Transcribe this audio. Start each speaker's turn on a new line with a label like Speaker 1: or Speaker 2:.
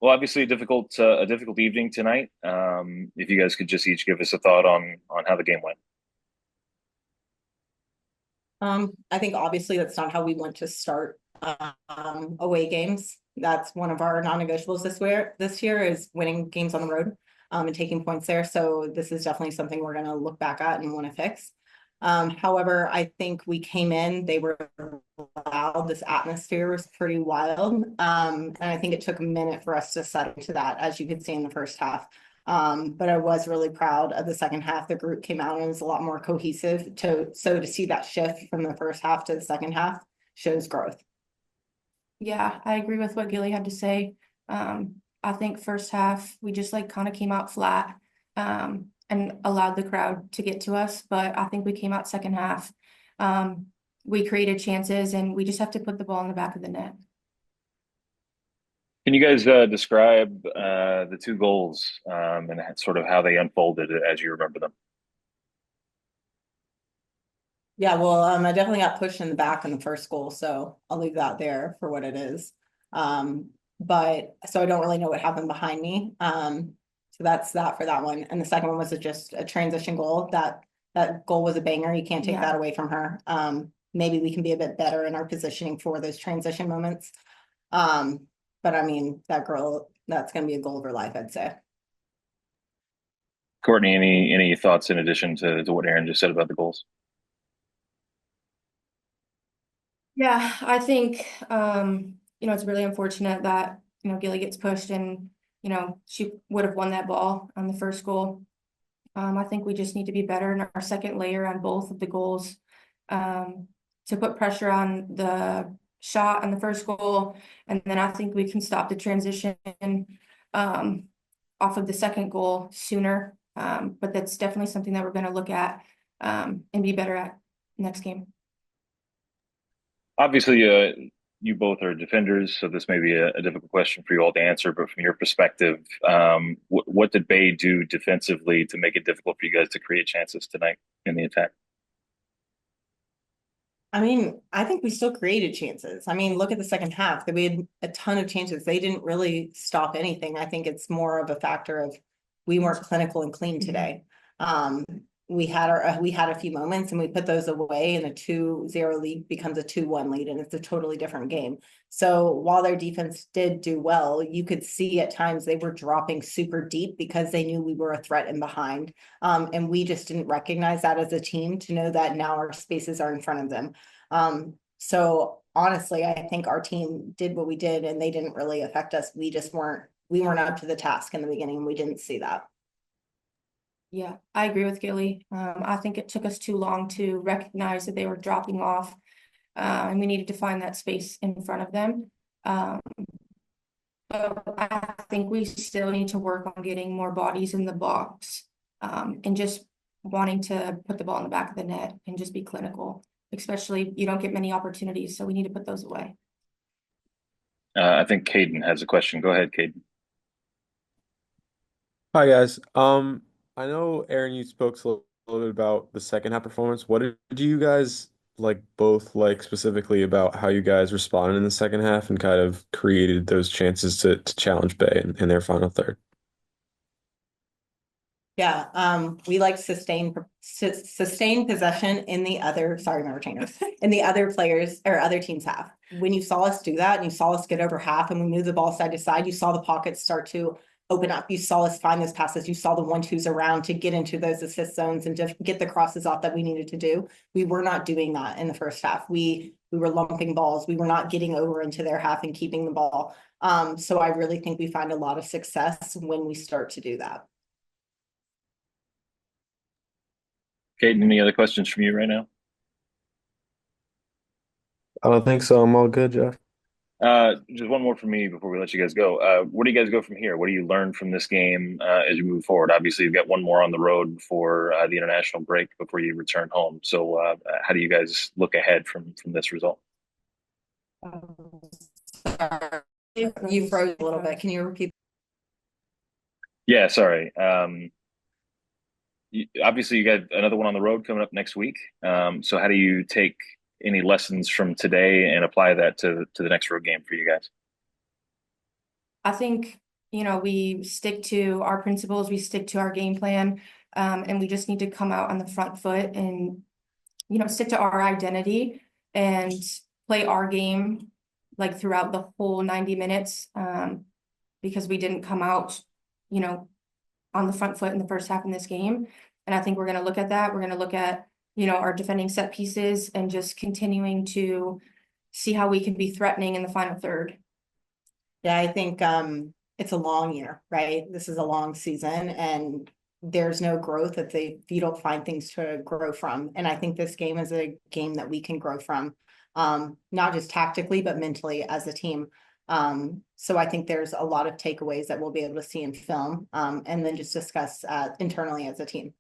Speaker 1: Well, obviously a difficult evening tonight. If you guys could just each give us a thought on how the game went.
Speaker 2: I think obviously that's not how we want to start away games. That's one of our non-negotiables this year is winning games on the road and taking points there. So this is definitely something we're going to look back at and want to fix. However, I think we came in, they were loud, this atmosphere was pretty wild. And I think it took a minute for us to settle to that, as you could see in the first half. But I was really proud of the second half. The group came out and was a lot more cohesive. So to see that shift from the first half to the second half shows growth.
Speaker 3: Yeah, I agree with what Gilly had to say. I think first half we just like kind of came out flat and allowed the crowd to get to us. But I think we came out second half. We created chances and we just have to put the ball in the back of the net.
Speaker 1: Can you guys describe the two goals and sort of how they unfolded as you remember them?
Speaker 2: Yeah, well, I definitely got pushed in the back in the first goal, so I'll leave that there for what it is. But so I don't really know what happened behind me. So that's that for that one. And the second one was just a transition goal. That goal was a banger. You can't take that away from her. Maybe we can be a bit better in our positioning for those transition moments. But I mean, that girl, that's gonna be a goal of her life, I'd say.
Speaker 1: Courtney, any thoughts in addition to what Arin just said about the goals?
Speaker 3: Yeah, I think it's really unfortunate that Gilly gets pushed and she would have won that ball on the first goal. I think we just need to be better in our second layer on both of the goals to put pressure on the shot on the first goal, and then I think we can stop the transition off of the second goal sooner. But that's definitely something that we're going to look at and be better at next game.
Speaker 1: Obviously, you both are defenders, so this may be a difficult question for you all to answer. But from your perspective, what did Bay do defensively to make it difficult for you guys to create chances tonight in the attack?
Speaker 2: I mean, I think we still created chances. I mean, look at the second half. We had a ton of chances. They didn't really stop anything. I think it's more of a factor of we weren't clinical and clean today. We had a few moments and we put those away, and a 2-0 lead becomes a 2-1 lead, and it's a totally different game. So while their defense did do well, you could see at times they were dropping super deep because they knew we were a threat and behind. And we just didn't recognize that as a team to know that now our spaces are in front of them. So honestly, I think our team did what we did and they didn't really affect us. We weren't up to the task in the beginning, and we didn't see that.
Speaker 3: Yeah, I agree with Gilly. I think it took us too long to recognize that they were dropping off, and we needed to find that space in front of them. But I think we still need to work on getting more bodies in the box and just wanting to put the ball in the back of the net and just be clinical. Especially, you don't get many opportunities, so we need to put those away.
Speaker 1: I think Caden has a question. Go ahead, Caden.
Speaker 4: Hi guys. I know Aaron, you spoke a little bit about the second half performance. What did you guys both like specifically about how you guys responded in the second half and kind of created those chances to challenge Bay in their final third?
Speaker 2: Yeah, we like sustained possession in the other, sorry, my retainers, in the other players or other teams have. When you saw us do that and you saw us get over half and we move the ball side to side, you saw the pockets start to open up. You saw us find those passes. You saw the 1-2s around to get into those assist zones and to get the crosses off that we needed to do. We were not doing that in the first half. We were lumping balls. We were not getting over into their half and keeping the ball. So I really think we find a lot of success when we start to do that.
Speaker 1: Caden, any other questions from you right now?
Speaker 4: I don't think so. I'm all good, Jeff.
Speaker 1: Just one more from me before we let you guys go. Where do you guys go from here? What do you learn from this game as you move forward? Obviously, you've got one more on the road before the international break before you return home. So, how do you guys look ahead from this result?
Speaker 2: You froze a little bit. Can you repeat?
Speaker 1: Yeah, sorry. Obviously, you got another one on the road coming up next week. So, how do you take any lessons from today and apply that to the next road game for you guys?
Speaker 3: I think you know, we stick to our principles, we stick to our game plan, and we just need to come out on the front foot and, you know, stick to our identity and play our game like throughout the whole 90 minutes, because we didn't come out, you know, on the front foot in the first half in this game. And I think we're going to look at that. We're going to look at, you know, our defending set pieces and just continuing to see how we can be threatening in the final third.
Speaker 2: Yeah, I think it's a long year, right? This is a long season and there's no growth if you don't find things to grow from. And I think this game is a game that we can grow from, not just tactically, but mentally as a team. So I think there's a lot of takeaways that we'll be able to see in film, and then just discuss internally as a team.